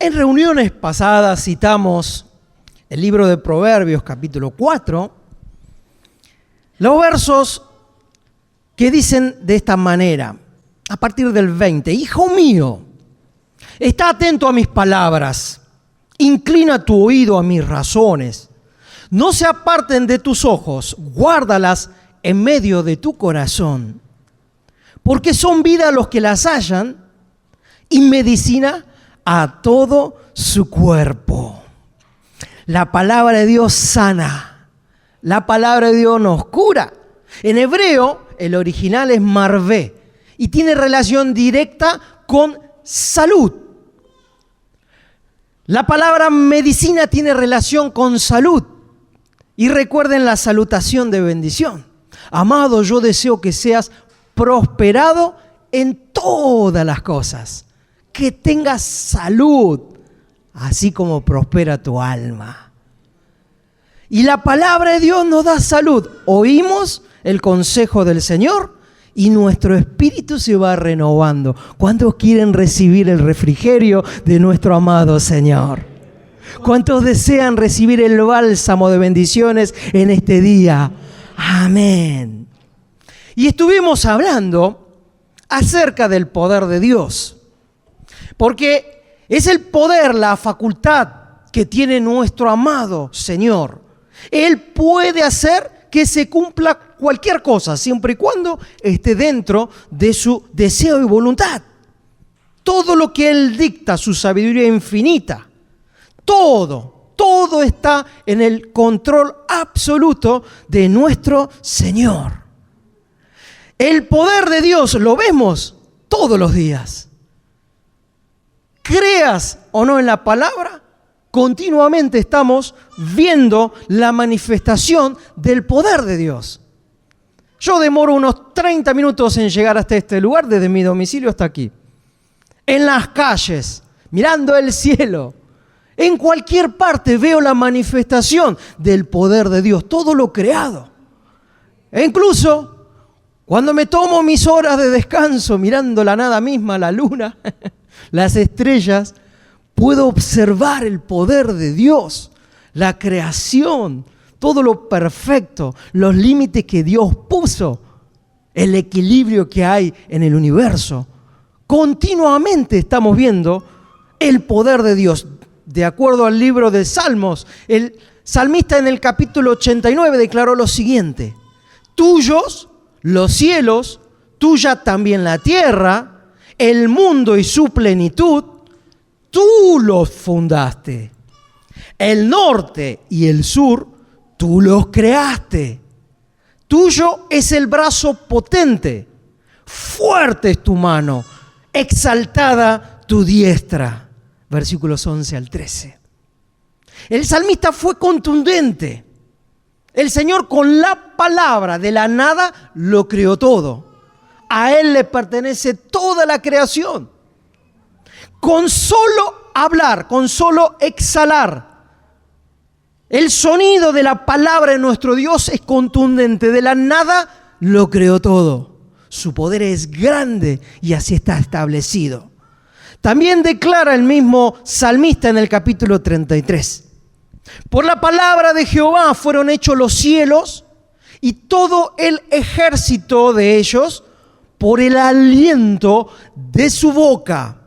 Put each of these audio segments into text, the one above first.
En reuniones pasadas citamos el libro de Proverbios, capítulo 4, los versos que dicen de esta manera, a partir del 20, Hijo mío, está atento a mis palabras, inclina tu oído a mis razones, no se aparten de tus ojos, guárdalas en medio de tu corazón, porque son vida a los que las hallan y medicina a todo su cuerpo. La palabra de Dios sana, la palabra de Dios nos cura. En hebreo, el original es marvé y tiene relación directa con salud. La palabra medicina tiene relación con salud. Y recuerden la salutación de bendición. Amado, yo deseo que seas prosperado en todas las cosas. Que tengas salud, así como prospera tu alma. Y la palabra de Dios nos da salud. Oímos el consejo del Señor y nuestro espíritu se va renovando. ¿Cuántos quieren recibir el refrigerio de nuestro amado Señor? ¿Cuántos desean recibir el bálsamo de bendiciones en este día? Amén. Y estuvimos hablando acerca del poder de Dios. Porque es el poder, la facultad que tiene nuestro amado Señor. Él puede hacer que se cumpla cualquier cosa, siempre y cuando esté dentro de su deseo y voluntad. Todo lo que Él dicta, su sabiduría infinita, todo está en el control absoluto de nuestro Señor. El poder de Dios lo vemos todos los días. Creas o no en la palabra, continuamente estamos viendo la manifestación del poder de Dios. Yo demoro unos 30 minutos en llegar hasta este lugar, desde mi domicilio hasta aquí. En las calles, mirando el cielo, en cualquier parte veo la manifestación del poder de Dios, todo lo creado. E incluso cuando me tomo mis horas de descanso mirando la nada misma, la luna, las estrellas, puedo observar el poder de Dios, la creación, todo lo perfecto, los límites que Dios puso, el equilibrio que hay en el universo. Continuamente estamos viendo el poder de Dios. De acuerdo al libro de Salmos, el salmista en el capítulo 89 declaró lo siguiente: tuyos los cielos, tuya también la tierra, el mundo y su plenitud, tú los fundaste. El norte y el sur, tú los creaste. Tuyo es el brazo potente, fuerte es tu mano, exaltada tu diestra. Versículos 11 al 13. El salmista fue contundente. El Señor con la palabra de la nada lo creó todo. A Él le pertenece toda la creación. Con solo hablar, con solo exhalar, el sonido de la palabra de nuestro Dios es contundente. De la nada lo creó todo. Su poder es grande y así está establecido. También declara el mismo salmista en el capítulo 33. Por la palabra de Jehová fueron hechos los cielos y todo el ejército de ellos por el aliento de su boca.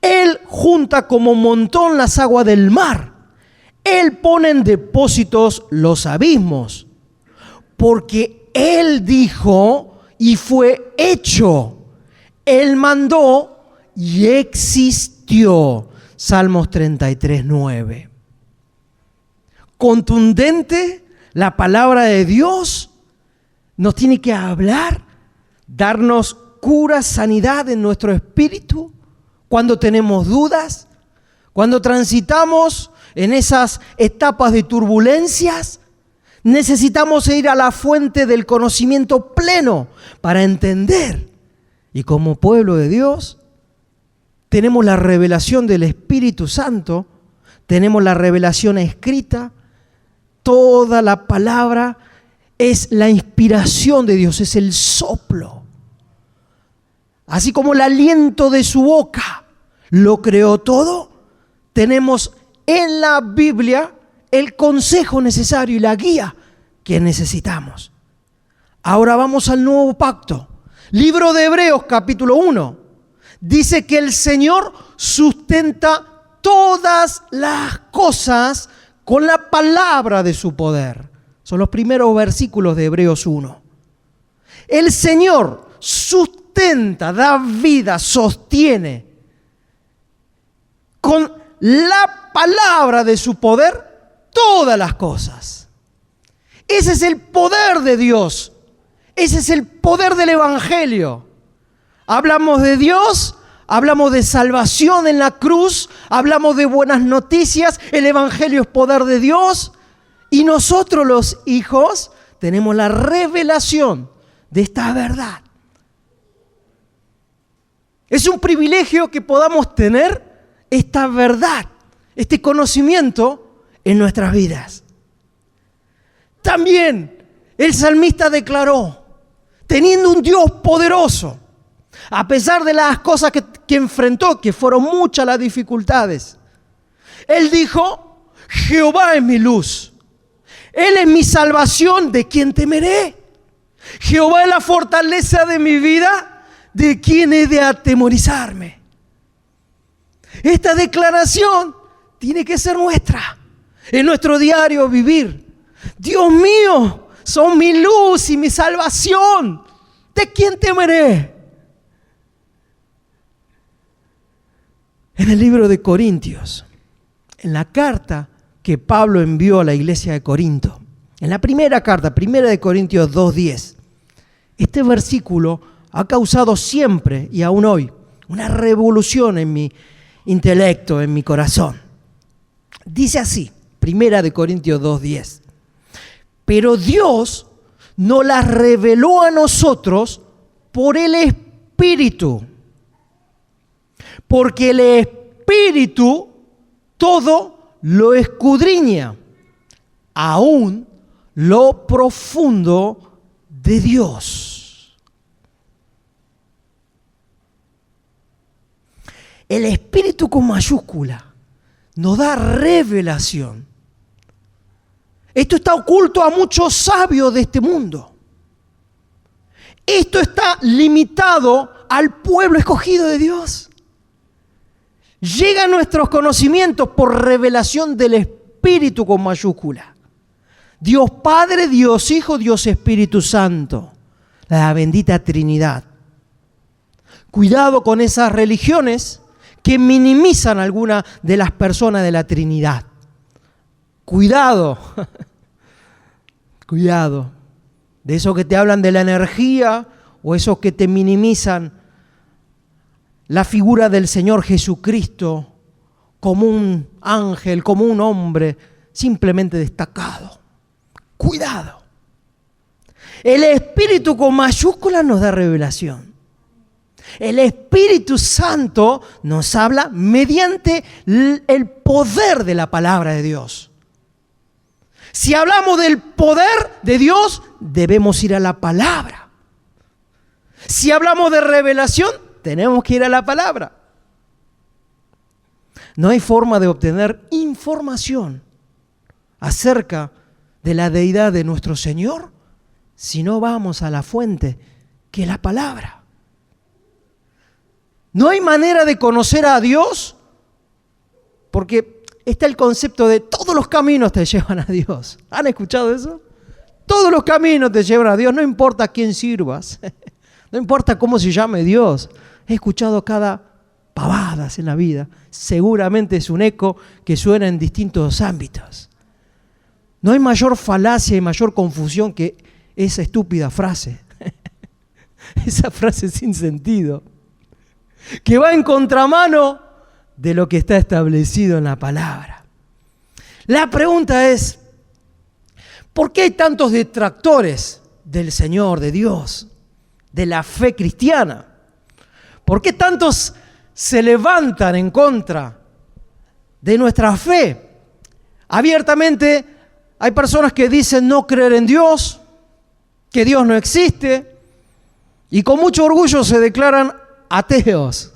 Él junta como montón las aguas del mar. Él pone en depósitos los abismos. Porque Él dijo y fue hecho. Él mandó y existió. Salmos 33, 9. Contundente, la palabra de Dios nos tiene que hablar, darnos cura, sanidad en nuestro espíritu. Cuando tenemos dudas, cuando transitamos en esas etapas de turbulencias, necesitamos ir a la fuente del conocimiento pleno para entender. Y como pueblo de Dios, tenemos la revelación del Espíritu Santo, tenemos la revelación escrita, toda la palabra es la inspiración de Dios, es el soplo. Así como el aliento de su boca, lo creó todo, tenemos en la Biblia el consejo necesario y la guía que necesitamos. Ahora vamos al nuevo pacto. Libro de Hebreos, capítulo 1. Dice que el Señor sustenta todas las cosas con la palabra de su poder. Son los primeros versículos de Hebreos 1. El Señor sustenta, da vida, sostiene con la palabra de su poder todas las cosas. Ese es el poder de Dios. Ese es el poder del Evangelio. Hablamos de Dios, hablamos de salvación en la cruz, hablamos de buenas noticias, el Evangelio es poder de Dios y nosotros los hijos tenemos la revelación de esta verdad. Es un privilegio que podamos tener esta verdad, este conocimiento en nuestras vidas. También el salmista declaró, teniendo un Dios poderoso, a pesar de las cosas que enfrentó, que fueron muchas las dificultades, él dijo, Jehová es mi luz, Él es mi salvación, ¿de quién temeré? Jehová es la fortaleza de mi vida, ¿de quién he de atemorizarme? Esta declaración tiene que ser nuestra, en nuestro diario vivir. Dios mío, son mi luz y mi salvación, ¿de quién temeré? En el libro de Corintios, en la carta que Pablo envió a la iglesia de Corinto, en la primera carta, 1 de Corintios 2:10, este versículo ha causado siempre y aún hoy una revolución en mi intelecto, en mi corazón. Dice así, 1 de Corintios 2:10, pero Dios nos las reveló a nosotros por el Espíritu, porque el Espíritu todo lo escudriña, aún lo profundo de Dios. El Espíritu con mayúscula nos da revelación. Esto está oculto a muchos sabios de este mundo. Esto está limitado al pueblo escogido de Dios. Llega a nuestros conocimientos por revelación del Espíritu con mayúscula. Dios Padre, Dios Hijo, Dios Espíritu Santo. La bendita Trinidad. Cuidado con esas religiones que minimizan a alguna de las personas de la Trinidad. Cuidado. Cuidado. De esos que te hablan de la energía o esos que te minimizan la figura del Señor Jesucristo como un ángel, como un hombre simplemente destacado. Cuidado. El Espíritu con mayúsculas nos da revelación. El Espíritu Santo nos habla mediante el poder de la palabra de Dios. Si hablamos del poder de Dios, debemos ir a la palabra. Si hablamos de revelación, tenemos que ir a la palabra. No hay forma de obtener información acerca de la deidad de nuestro Señor si no vamos a la fuente, que es la palabra. No hay manera de conocer a Dios porque está el concepto de todos los caminos te llevan a Dios. ¿Han escuchado eso? Todos los caminos te llevan a Dios, no importa a quién sirvas, no importa cómo se llame Dios. He escuchado cada pavadas en la vida. Seguramente es un eco que suena en distintos ámbitos. No hay mayor falacia y mayor confusión que esa estúpida frase. Esa frase sin sentido, que va en contramano de lo que está establecido en la palabra. La pregunta es, ¿por qué hay tantos detractores del Señor, de Dios, de la fe cristiana? ¿Por qué tantos se levantan en contra de nuestra fe? Abiertamente hay personas que dicen no creer en Dios, que Dios no existe, y con mucho orgullo se declaran ateos.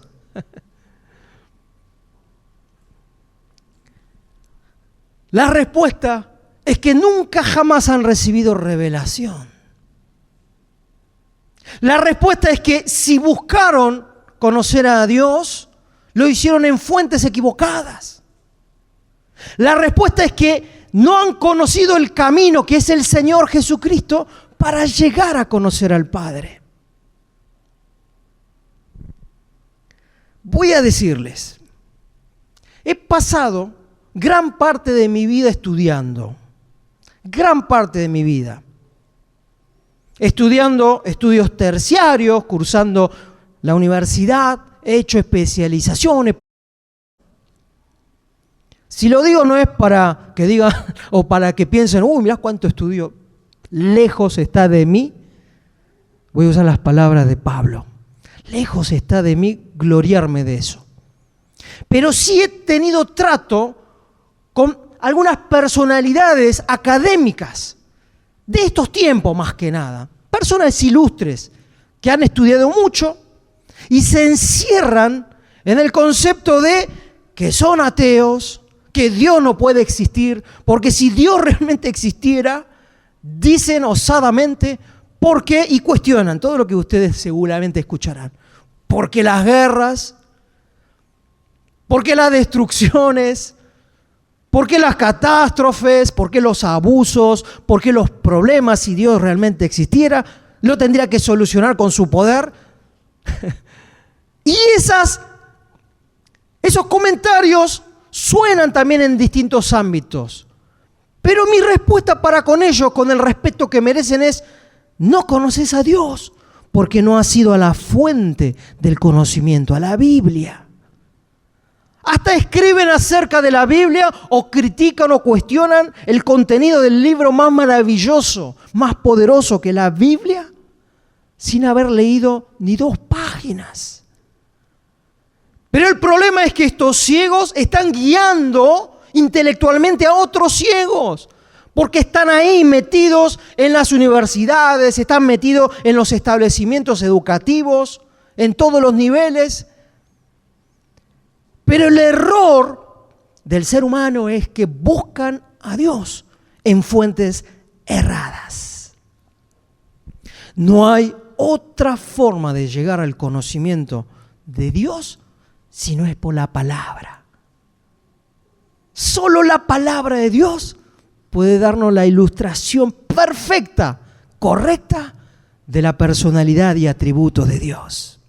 La respuesta es que nunca jamás han recibido revelación. La respuesta es que si buscaron conocer a Dios, lo hicieron en fuentes equivocadas. La respuesta es que no han conocido el camino que es el Señor Jesucristo para llegar a conocer al Padre. Voy a decirles, he pasado gran parte de mi vida estudiando, gran parte de mi vida. Estudiando estudios terciarios, cursando la universidad, he hecho especializaciones. Si lo digo no es para que digan o para que piensen, uy, mirá cuánto estudio. Lejos está de mí, voy a usar las palabras de Pablo, lejos está de mí gloriarme de eso. Pero sí he tenido trato con algunas personalidades académicas de estos tiempos más que nada, personas ilustres que han estudiado mucho y se encierran en el concepto de que son ateos, que Dios no puede existir, porque si Dios realmente existiera, dicen osadamente, ¿por qué? Y cuestionan todo lo que ustedes seguramente escucharán. ¿Por qué las guerras? ¿Por qué las destrucciones? ¿Por qué las catástrofes? ¿Por qué los abusos? ¿Por qué los problemas, si Dios realmente existiera, lo tendría que solucionar con su poder? Y esos comentarios suenan también en distintos ámbitos. Pero mi respuesta para con ellos, con el respeto que merecen, es: no conoces a Dios porque no has ido a la fuente del conocimiento, a la Biblia. Hasta escriben acerca de la Biblia o critican o cuestionan el contenido del libro más maravilloso, más poderoso que la Biblia, sin haber leído ni 2 páginas. Pero el problema es que estos ciegos están guiando intelectualmente a otros ciegos, porque están ahí metidos en las universidades, están metidos en los establecimientos educativos, en todos los niveles. Pero el error del ser humano es que buscan a Dios en fuentes erradas. No hay otra forma de llegar al conocimiento de Dios si no es por la palabra. Solo la palabra de Dios puede darnos la ilustración perfecta, correcta, de la personalidad y atributos de Dios.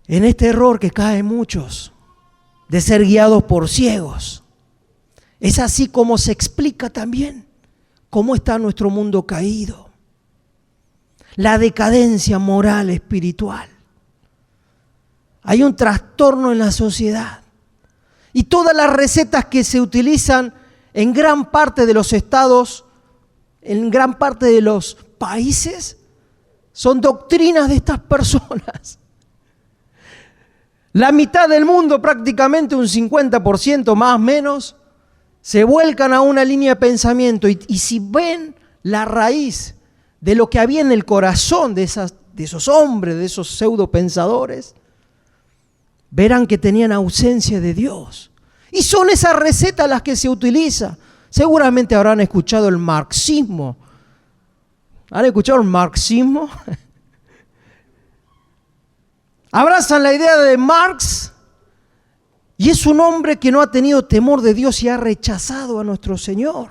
En este error que caen muchos, de ser guiados por ciegos, es así como se explica también cómo está nuestro mundo caído, la decadencia moral, espiritual. Hay un trastorno en la sociedad y todas las recetas que se utilizan en gran parte de los estados, en gran parte de los países, son doctrinas de estas personas. La mitad del mundo, prácticamente un 50% más o menos, se vuelcan a una línea de pensamiento. Y si ven la raíz de lo que había en el corazón de esos hombres, de esos pseudopensadores, verán que tenían ausencia de Dios. Y son esas recetas las que se utilizan. Seguramente habrán escuchado el marxismo. ¿Han escuchado el marxismo? Abrazan la idea de Marx y es un hombre que no ha tenido temor de Dios y ha rechazado a nuestro Señor.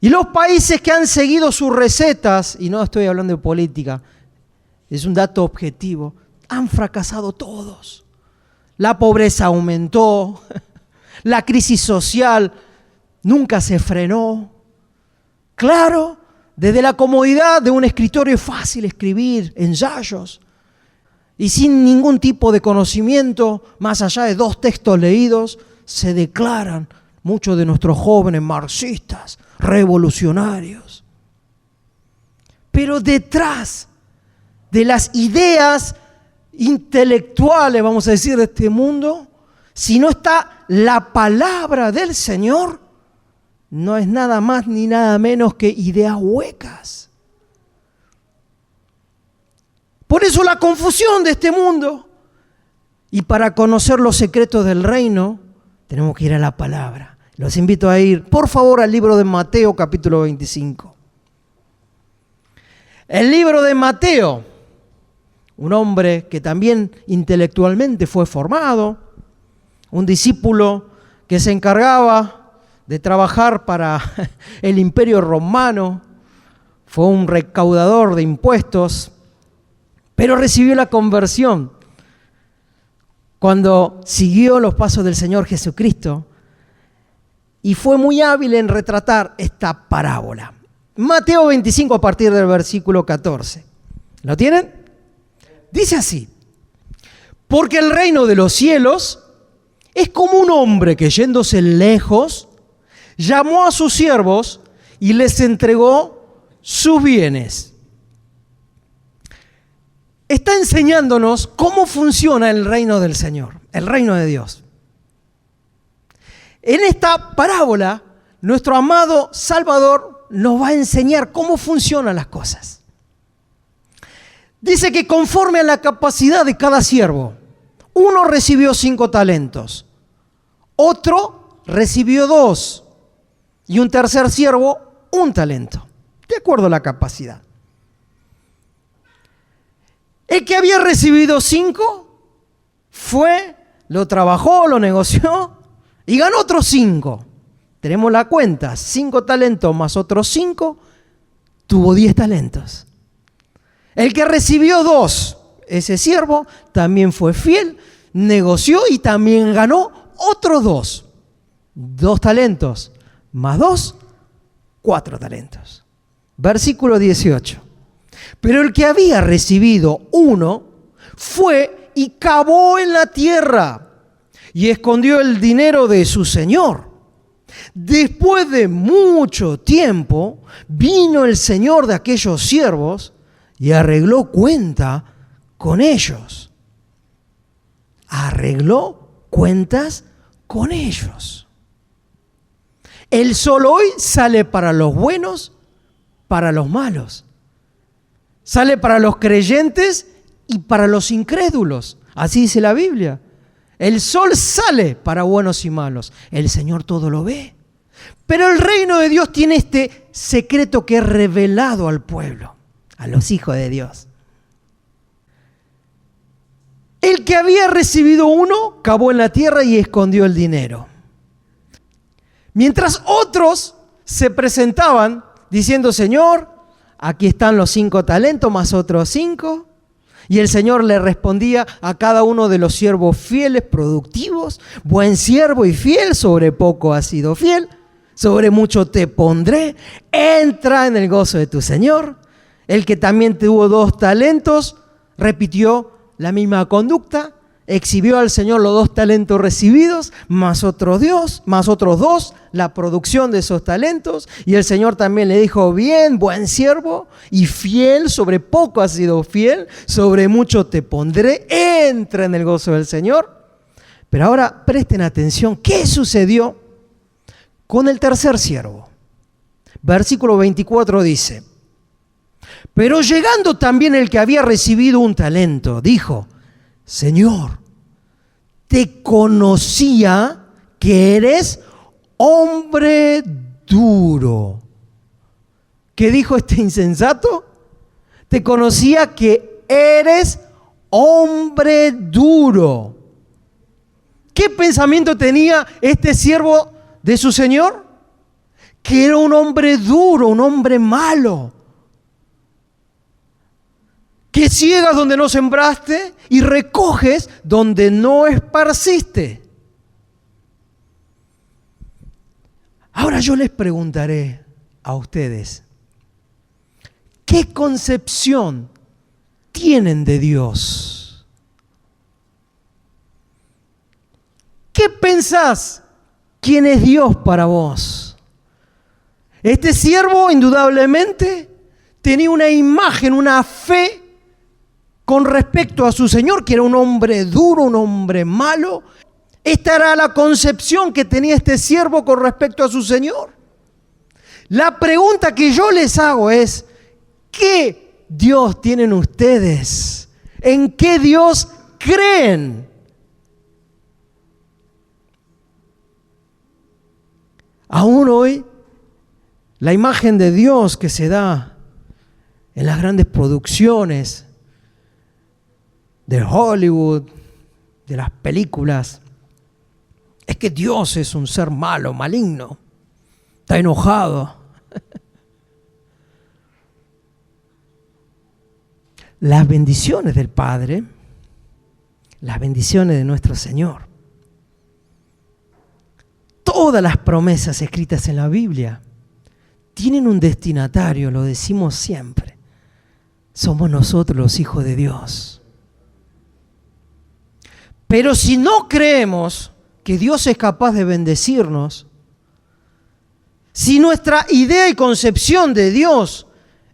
Y los países que han seguido sus recetas, y no estoy hablando de política, es un dato objetivo, han fracasado todos. La pobreza aumentó, la crisis social nunca se frenó. Claro, desde la comodidad de un escritorio es fácil escribir ensayos y sin ningún tipo de conocimiento, más allá de 2 textos leídos, se declaran muchos de nuestros jóvenes marxistas, revolucionarios. Pero detrás de las ideas intelectuales, vamos a decir, de este mundo, si no está la palabra del Señor, no es nada más ni nada menos que ideas huecas. Por eso la confusión de este mundo. Y para conocer los secretos del reino, Tenemos que ir a la palabra. Los invito a ir, por favor, al libro de Mateo, capítulo 25. El libro de Mateo, un hombre que también intelectualmente fue formado, un discípulo que se encargaba de trabajar para el Imperio Romano, fue un recaudador de impuestos, pero recibió la conversión cuando siguió los pasos del Señor Jesucristo y fue muy hábil en retratar esta parábola. Mateo 25 a partir del versículo 14. ¿Lo tienen? Dice así: porque el reino de los cielos es como un hombre que yéndose lejos, llamó a sus siervos y les entregó sus bienes. Está enseñándonos cómo funciona el reino del Señor, el reino de Dios. En esta parábola, nuestro amado Salvador nos va a enseñar cómo funcionan las cosas. Dice que conforme a la capacidad de cada siervo, uno recibió 5 talentos, otro recibió 2 y un tercer siervo 1 talento, de acuerdo a la capacidad. El que había recibido 5 fue, lo trabajó, lo negoció y ganó otros 5. Tenemos la cuenta, 5 talentos más otros 5, tuvo 10 talentos. El que recibió 2, ese siervo, también fue fiel, negoció y también ganó otros 2. 2 talentos más 2, 4 talentos. Versículo 18. Pero el que había recibido 1 fue y cavó en la tierra y escondió el dinero de su señor. Después de mucho tiempo vino el señor de aquellos siervos y arregló cuenta con ellos. Arregló cuentas con ellos. El sol hoy sale para los buenos, para los malos. Sale para los creyentes y para los incrédulos. Así dice la Biblia. El sol sale para buenos y malos. El Señor todo lo ve. Pero el reino de Dios tiene este secreto que es revelado al pueblo, a los hijos de Dios. El que había recibido 1 cavó en la tierra y escondió el dinero. Mientras otros se presentaban diciendo: Señor, aquí están los 5 talentos más otros 5. Y el Señor le respondía a cada uno de los siervos fieles, productivos: buen siervo y fiel, sobre poco has sido fiel, sobre mucho te pondré, entra en el gozo de tu Señor. El que también tuvo 2 talentos, repitió la misma conducta, exhibió al Señor los 2 talentos recibidos, más otros 2, la producción de esos talentos. Y el Señor también le dijo: bien, buen siervo y fiel, sobre poco has sido fiel, sobre mucho te pondré, entra en el gozo del Señor. Pero ahora presten atención, ¿qué sucedió con el tercer siervo? Versículo 24 dice: pero llegando también el que había recibido 1 talento, dijo: Señor, te conocía que eres hombre duro. ¿Qué dijo este insensato? Te conocía que eres hombre duro. ¿Qué pensamiento tenía este siervo de su señor? Que era un hombre duro, un hombre malo. Que ciegas donde no sembraste y recoges donde no esparciste. Ahora yo les preguntaré a ustedes, ¿qué concepción tienen de Dios? ¿Qué pensás? ¿Quién es Dios para vos? Este siervo indudablemente tenía una imagen, una fe con respecto a su Señor, que era un hombre duro, un hombre malo. Esta era la concepción que tenía este siervo con respecto a su Señor. La pregunta que yo les hago es: ¿qué Dios tienen ustedes? ¿En qué Dios creen? Aún hoy, la imagen de Dios que se da en las grandes producciones de Hollywood, de las películas, es que Dios es un ser malo, maligno, está enojado. Las bendiciones del Padre, las bendiciones de nuestro Señor, todas las promesas escritas en la Biblia tienen un destinatario, lo decimos siempre. Somos nosotros los hijos de Dios. Pero si no creemos que Dios es capaz de bendecirnos, si nuestra idea y concepción de Dios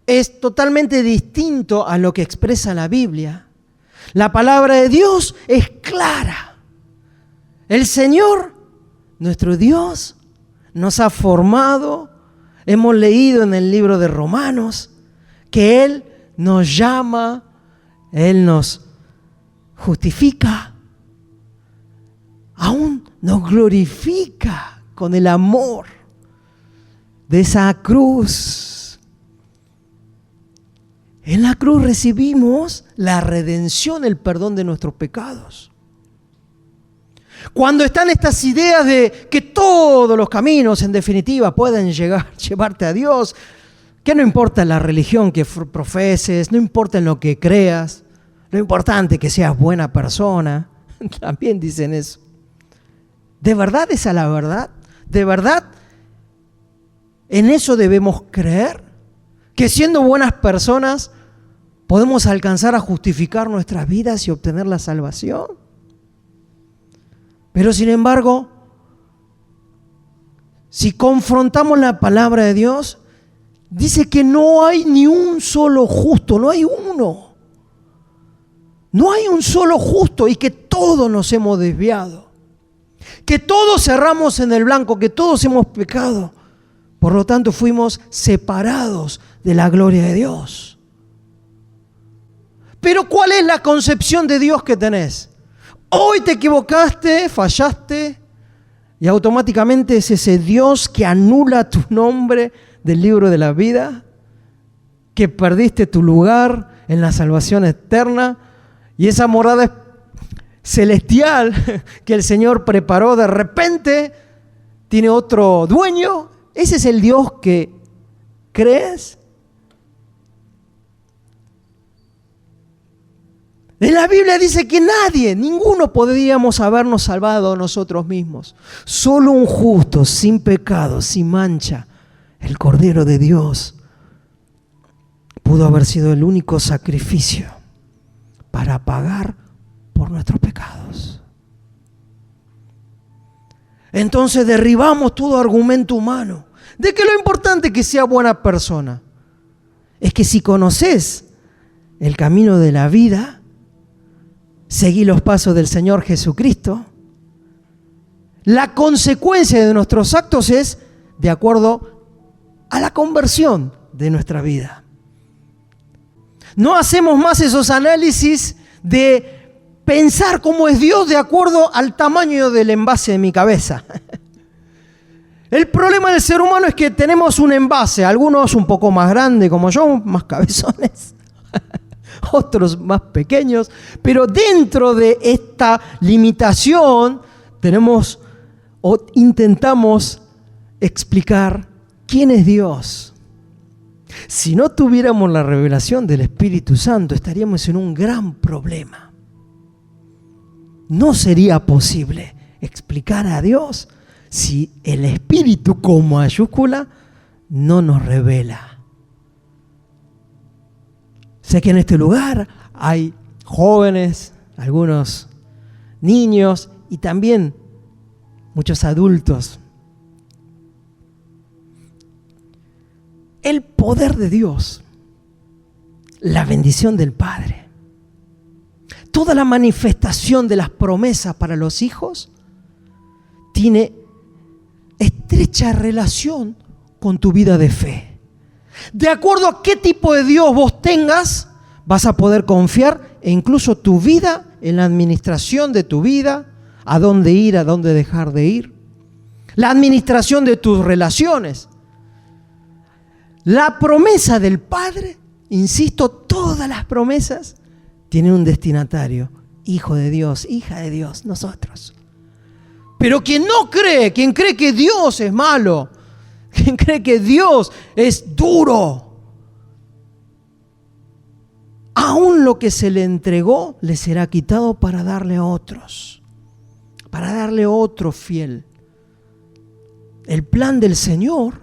es totalmente distinto a lo que expresa la Biblia, la palabra de Dios es clara. El Señor, nuestro Dios, nos ha formado. Hemos leído en el libro de Romanos que Él nos llama, Él nos justifica, aún nos glorifica con el amor de esa cruz. En la cruz recibimos la redención, el perdón de nuestros pecados. Cuando están estas ideas de que todos los caminos, en definitiva, pueden llevarte a Dios, que no importa la religión que profeses, no importa en lo que creas, lo importante es que seas buena persona, también dicen eso. ¿De verdad esa es la verdad? ¿De verdad en eso debemos creer? ¿Que siendo buenas personas podemos alcanzar a justificar nuestras vidas y obtener la salvación? Pero sin embargo, si confrontamos la palabra de Dios, dice que no hay ni un solo justo, no hay uno. No hay un solo justo y que todos nos hemos desviado. Que todos cerramos en el blanco, que todos hemos pecado. Por lo tanto, fuimos separados de la gloria de Dios. Pero ¿cuál es la concepción de Dios que tenés? Hoy te equivocaste, fallaste, y automáticamente es ese Dios que anula tu nombre del libro de la vida, que perdiste tu lugar en la salvación eterna, y esa morada celestial que el Señor preparó de repente tiene otro dueño. ¿Ese es el Dios que crees? En la Biblia dice que ninguno podríamos habernos salvado nosotros mismos. Solo un justo, sin pecado, sin mancha, el Cordero de Dios, pudo haber sido el único sacrificio para pagar por nuestros pecados. Entonces derribamos todo argumento humano de que lo importante es que sea buena persona. Es que si conoces el camino de la vida, seguí los pasos del Señor Jesucristo, la consecuencia de nuestros actos es de acuerdo a la conversión de nuestra vida. No hacemos más esos análisis de pensar cómo es Dios de acuerdo al tamaño del envase de mi cabeza. El problema del ser humano es que tenemos un envase, algunos un poco más grandes como yo, más cabezones, otros más pequeños, pero dentro de esta limitación tenemos o intentamos explicar quién es Dios. Si no tuviéramos la revelación del Espíritu Santo, estaríamos en un gran problema. No sería posible explicar a Dios si el Espíritu con mayúscula no nos revela. Sé que en este lugar hay jóvenes, algunos niños y también muchos adultos. El poder de Dios, la bendición del Padre, toda la manifestación de las promesas para los hijos tiene estrecha relación con tu vida de fe. De acuerdo a qué tipo de Dios vos tengas, vas a poder confiar e incluso tu vida en la administración de tu vida, a dónde ir, a dónde dejar de ir. la administración de tus relaciones. La promesa del Padre, insisto, todas las promesas tienen un destinatario, hijo de Dios, hija de Dios, nosotros. Pero quien no cree, quien cree que Dios es malo, quien cree que Dios es duro, aún lo que se le entregó le será quitado para darle a otros, para darle otro fiel. El plan del Señor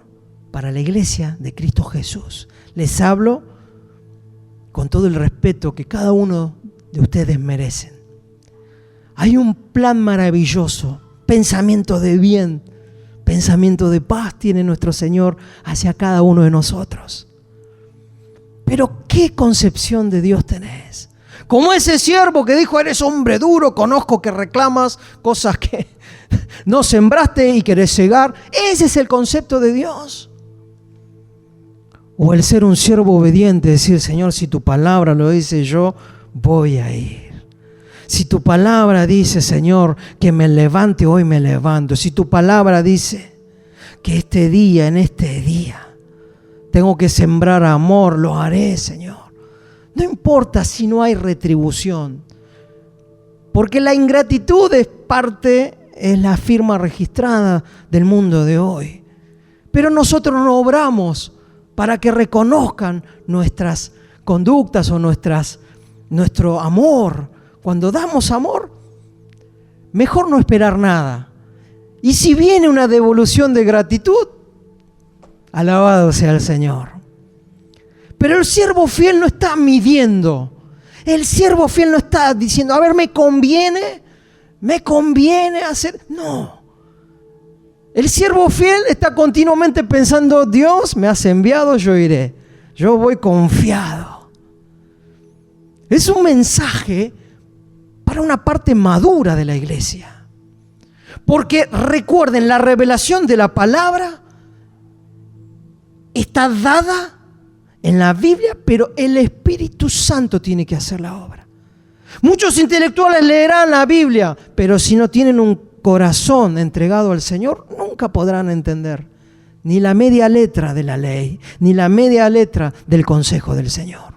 para la iglesia de Cristo Jesús. Les hablo con todo el respeto que cada uno de ustedes merecen. Hay un plan maravilloso, pensamiento de bien, pensamiento de paz tiene nuestro Señor hacia cada uno de nosotros. Pero ¿qué concepción de Dios tenés? Como ese siervo que dijo, eres hombre duro, conozco que reclamas cosas que no sembraste y querés cegar. Ese es el concepto de Dios. O el ser un siervo obediente, decir, Señor, si tu palabra lo dice, yo voy a ir. Si tu palabra dice, Señor, que me levante, hoy me levanto. Si tu palabra dice que este día, en este día, tengo que sembrar amor, lo haré, Señor. No importa si no hay retribución, porque la ingratitud es la firma registrada del mundo de hoy. Pero nosotros no obramos para que reconozcan nuestras conductas o nuestro amor. Cuando damos amor, mejor no esperar nada. Y si viene una devolución de gratitud, alabado sea el Señor. Pero el siervo fiel no está midiendo. El siervo fiel no está diciendo, a ver, ¿me conviene hacer? No. El siervo fiel está continuamente pensando, Dios me has enviado, yo iré. Yo voy confiado. Es un mensaje para una parte madura de la iglesia. Porque recuerden, la revelación de la palabra está dada en la Biblia, pero el Espíritu Santo tiene que hacer la obra. Muchos intelectuales leerán la Biblia, pero si no tienen un corazón entregado al Señor, nunca podrán entender ni la media letra de la ley, ni la media letra del consejo del Señor.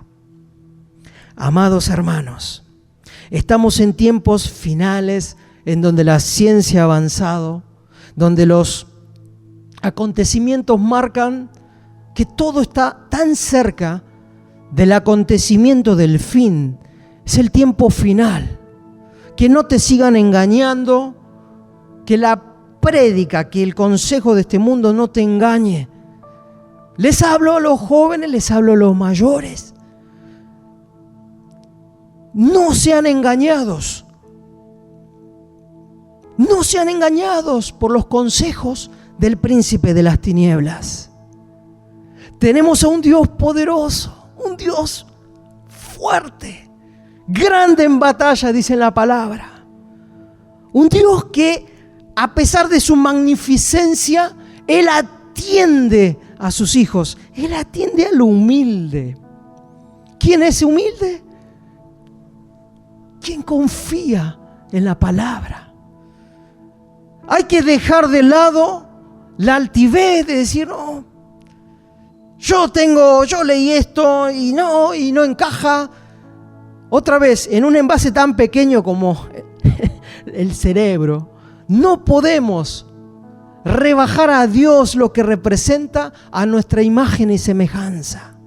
Amados hermanos, estamos en tiempos finales en donde la ciencia ha avanzado, donde los acontecimientos marcan que todo está tan cerca del acontecimiento del fin. Es el tiempo final. Que no te sigan engañando, que la prédica, que el consejo de este mundo no te engañe. Les hablo a los jóvenes, les hablo a los mayores. No sean engañados. No sean engañados por los consejos del príncipe de las tinieblas. Tenemos a un Dios poderoso, un Dios fuerte, grande en batalla, dice la palabra. Un Dios que, a pesar de su magnificencia, Él atiende a sus hijos. Él atiende al humilde. ¿Quién es humilde? ¿Quién confía en la palabra? Hay que dejar de lado la altivez de decir, no, yo leí esto y no encaja. Otra vez, en un envase tan pequeño como el cerebro, no podemos rebajar a Dios lo que representa a nuestra imagen y semejanza.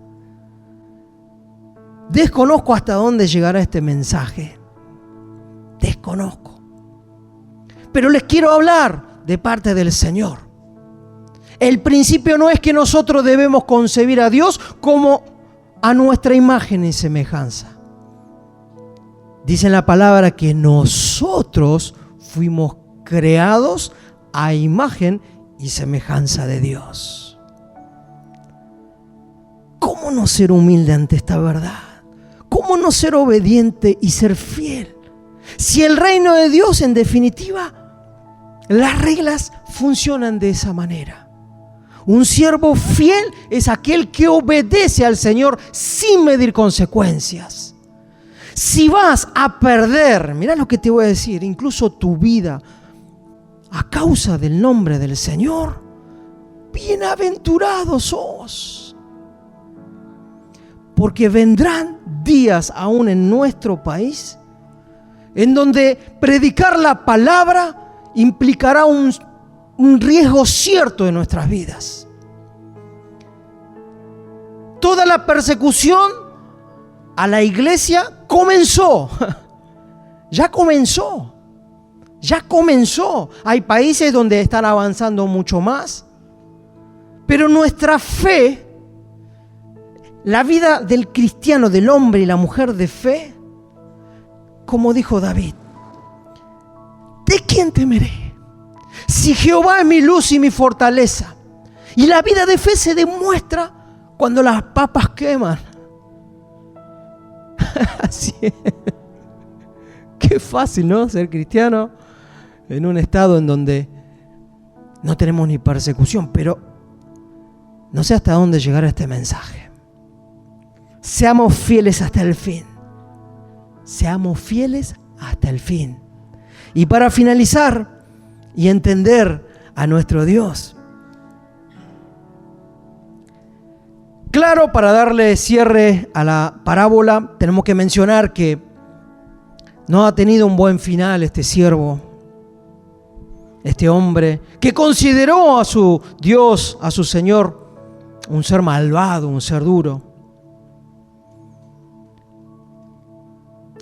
Desconozco hasta dónde llegará este mensaje. Desconozco. Pero les quiero hablar de parte del Señor. El principio no es que nosotros debemos concebir a Dios como a nuestra imagen y semejanza. Dice en la palabra que nosotros fuimos creados a imagen y semejanza de Dios. ¿Cómo no ser humilde ante esta verdad? ¿Cómo no ser obediente y ser fiel? Si el reino de Dios, en definitiva, las reglas funcionan de esa manera. Un siervo fiel es aquel que obedece al Señor sin medir consecuencias. Si vas a perder, mirá lo que te voy a decir, incluso tu vida, a causa del nombre del Señor, bienaventurados sos. Porque vendrán días aún en nuestro país en donde predicar la palabra implicará un riesgo cierto de nuestras vidas. Toda la persecución a la iglesia comenzó. Ya comenzó. Hay países donde están avanzando mucho más. Pero nuestra fe, la vida del cristiano, del hombre y la mujer de fe, como dijo David, ¿de quién temeré? Si Jehová es mi luz y mi fortaleza. Y la vida de fe se demuestra cuando las papas queman. Así es. Qué fácil, ¿no? Ser cristiano en un estado en donde no tenemos ni persecución, pero no sé hasta dónde llegará este mensaje. Seamos fieles hasta el fin. Seamos fieles hasta el fin. Y para finalizar y entender a nuestro Dios, claro, para darle cierre a la parábola, tenemos que mencionar que no ha tenido un buen final este siervo, este hombre que consideró a su Dios, a su Señor, un ser malvado, un ser duro.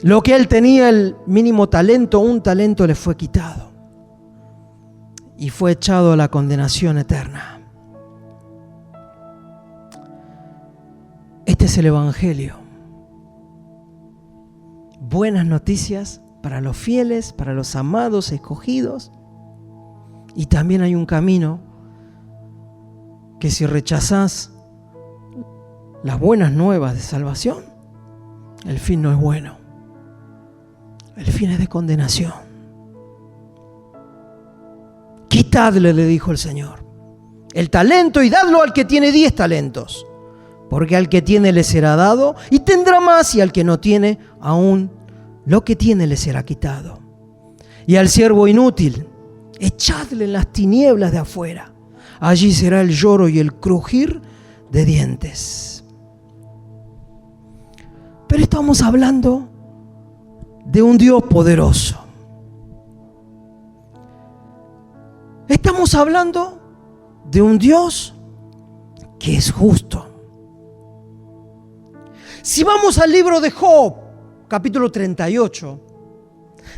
Lo que él tenía, el mínimo talento, un talento le fue quitado y fue echado a la condenación eterna. Este es el Evangelio. Buenas noticias para los fieles, para los amados, escogidos. Y también hay un camino que si rechazás las buenas nuevas de salvación, el fin no es bueno. El fin es de condenación. Quitadle, le dijo el Señor, el talento y dadlo al que tiene 10 talentos. Porque al que tiene le será dado y tendrá más, y al que no tiene, aún lo que tiene le será quitado. Y al siervo inútil, echadle en las tinieblas de afuera. Allí será el lloro y el crujir de dientes. Pero estamos hablando de un Dios poderoso. Estamos hablando de un Dios que es justo. Si vamos al libro de Job, capítulo 38,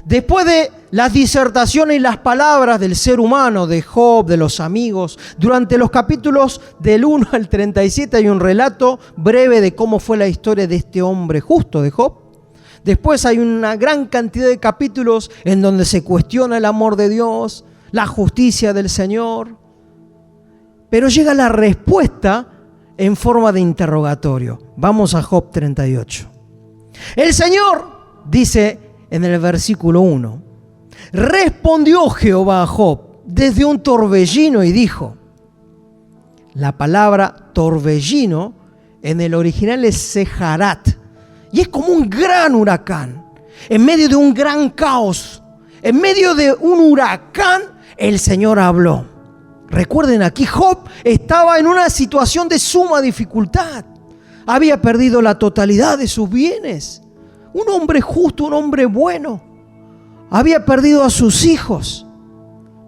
después de las disertaciones y las palabras del ser humano, de Job, de los amigos, durante los capítulos del 1 al 37 hay un relato breve de cómo fue la historia de este hombre justo de Job. Después hay una gran cantidad de capítulos en donde se cuestiona el amor de Dios, la justicia del Señor. Pero llega la respuesta en forma de interrogatorio. Vamos a Job 38. El Señor dice en el versículo 1: respondió Jehová a Job desde un torbellino y dijo. La palabra torbellino en el original es sejarat y es como un gran huracán. En medio de un gran caos, en medio de un huracán, el Señor habló. Recuerden, aquí Job estaba en una situación de suma dificultad. Había perdido la totalidad de sus bienes. Un hombre justo, un hombre bueno. Había perdido a sus hijos.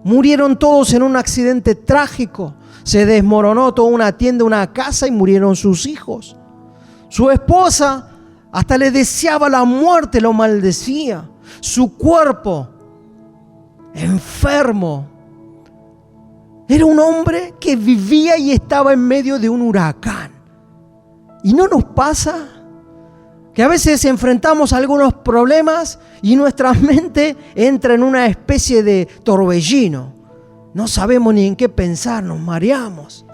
Murieron todos en un accidente trágico. Se desmoronó toda una tienda, una casa, y murieron sus hijos. Su esposa hasta le deseaba la muerte, lo maldecía. Su cuerpo enfermo. Era un hombre que vivía y estaba en medio de un huracán. ¿Y no nos pasa que a veces enfrentamos algunos problemas y nuestra mente entra en una especie de torbellino? No sabemos ni en qué pensar, nos mareamos.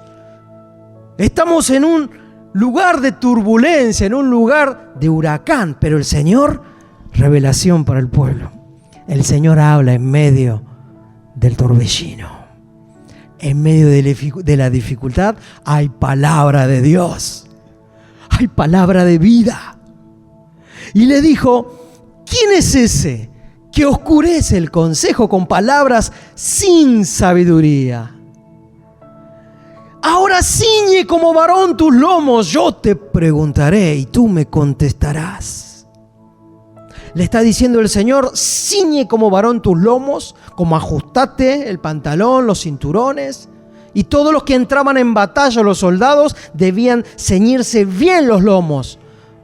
Estamos en un lugar de turbulencia, en un lugar de huracán, pero el Señor, revelación para el pueblo. El Señor habla en medio del torbellino. En medio de la dificultad hay palabra de Dios. Hay palabra de vida. Y le dijo: ¿quién es ese que oscurece el consejo con palabras sin sabiduría. Ahora ciñe como varón tus lomos, yo te preguntaré y tú me contestarás. Le está diciendo el Señor, ciñe como varón tus lomos, como ajustate el pantalón, los cinturones. Y todos los que entraban en batalla, los soldados, debían ceñirse bien los lomos,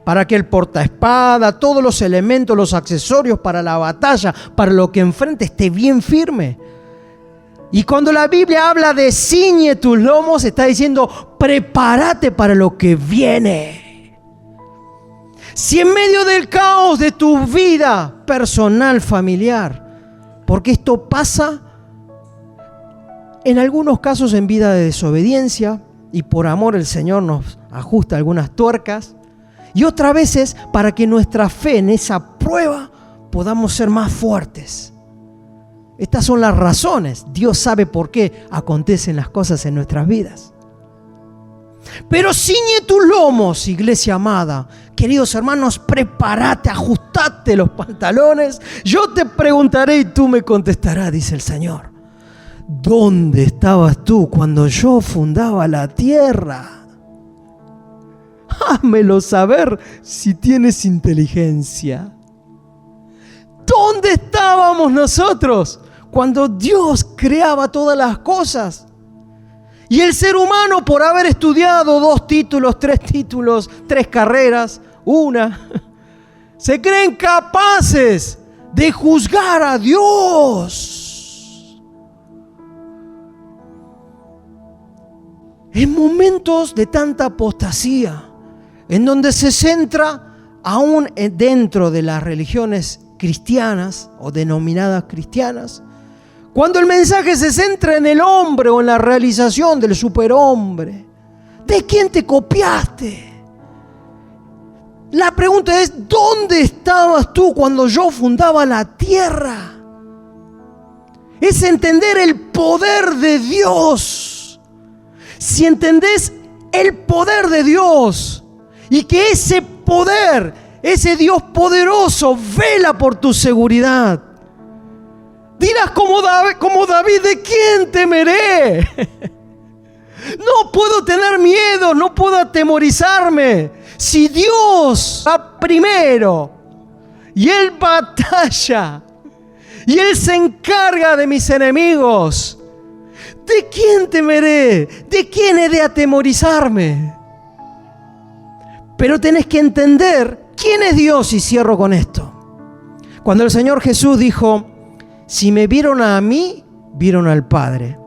para que el portaespada, todos los elementos, los accesorios para la batalla, para lo que enfrente, esté bien firme. Y cuando la Biblia habla de ciñe tus lomos, está diciendo, prepárate para lo que viene. Si en medio del caos de tu vida personal, familiar, porque esto pasa en algunos casos en vida de desobediencia, y por amor el Señor nos ajusta algunas tuercas, y otras veces para que nuestra fe en esa prueba podamos ser más fuertes. Estas son las razones. Dios sabe por qué acontecen las cosas en nuestras vidas. Pero ciñe tus lomos, iglesia amada. Queridos hermanos, prepárate, ajustate los pantalones. Yo te preguntaré y tú me contestarás, dice el Señor. ¿Dónde estabas tú cuando yo fundaba la tierra? Házmelo saber si tienes inteligencia. ¿Dónde estábamos nosotros cuando Dios creaba todas las cosas? Y el ser humano, por haber estudiado 2 títulos, 3 carreras, se creen capaces de juzgar a Dios. En momentos de tanta apostasía, en donde se centra aún dentro de las religiones cristianas o denominadas cristianas, cuando el mensaje se centra en el hombre o en la realización del superhombre, ¿de quién te copiaste? La pregunta es, ¿dónde estabas tú cuando yo fundaba la tierra? Es entender el poder de Dios. Si entendés el poder de Dios y que ese poder, ese Dios poderoso vela por tu seguridad, dirás como David, ¿de quién temeré? No puedo tener miedo, no puedo atemorizarme. Si Dios va primero y Él batalla y Él se encarga de mis enemigos, ¿de quién temeré? ¿De quién he de atemorizarme? Pero tenés que entender quién es Dios, y cierro con esto. Cuando el Señor Jesús dijo, si me vieron a mí, vieron al Padre.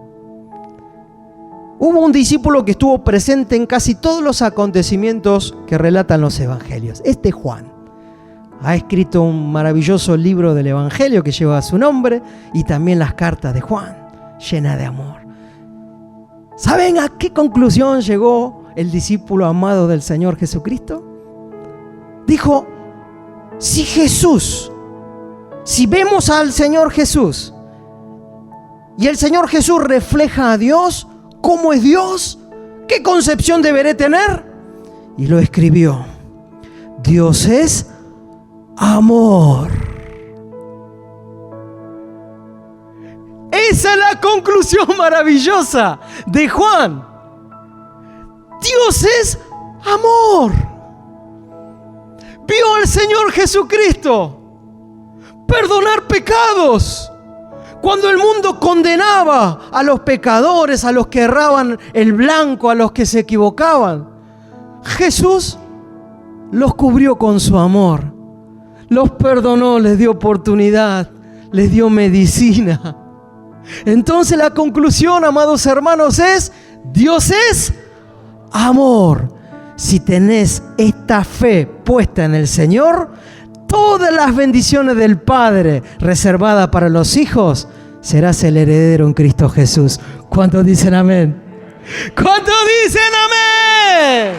Hubo un discípulo que estuvo presente en casi todos los acontecimientos que relatan los evangelios. Este Juan ha escrito un maravilloso libro del evangelio que lleva su nombre, y también las cartas de Juan, llenas de amor. ¿Saben a qué conclusión llegó el discípulo amado del Señor Jesucristo? Dijo, si vemos al Señor Jesús y el Señor Jesús refleja a Dios, ¿cómo es Dios? ¿Qué concepción deberé tener? Y lo escribió. Dios es amor. Esa es la conclusión maravillosa de Juan. Dios es amor. Vio al Señor Jesucristo perdonar pecados. Cuando el mundo condenaba a los pecadores, a los que erraban el blanco, a los que se equivocaban, Jesús los cubrió con su amor. Los perdonó, les dio oportunidad, les dio medicina. Entonces la conclusión, amados hermanos, es: Dios es amor. Si tenés esta fe puesta en el Señor, todas las bendiciones del Padre reservadas para los hijos, serás el heredero en Cristo Jesús. ¿Cuántos dicen amén? ¿Cuántos dicen amén?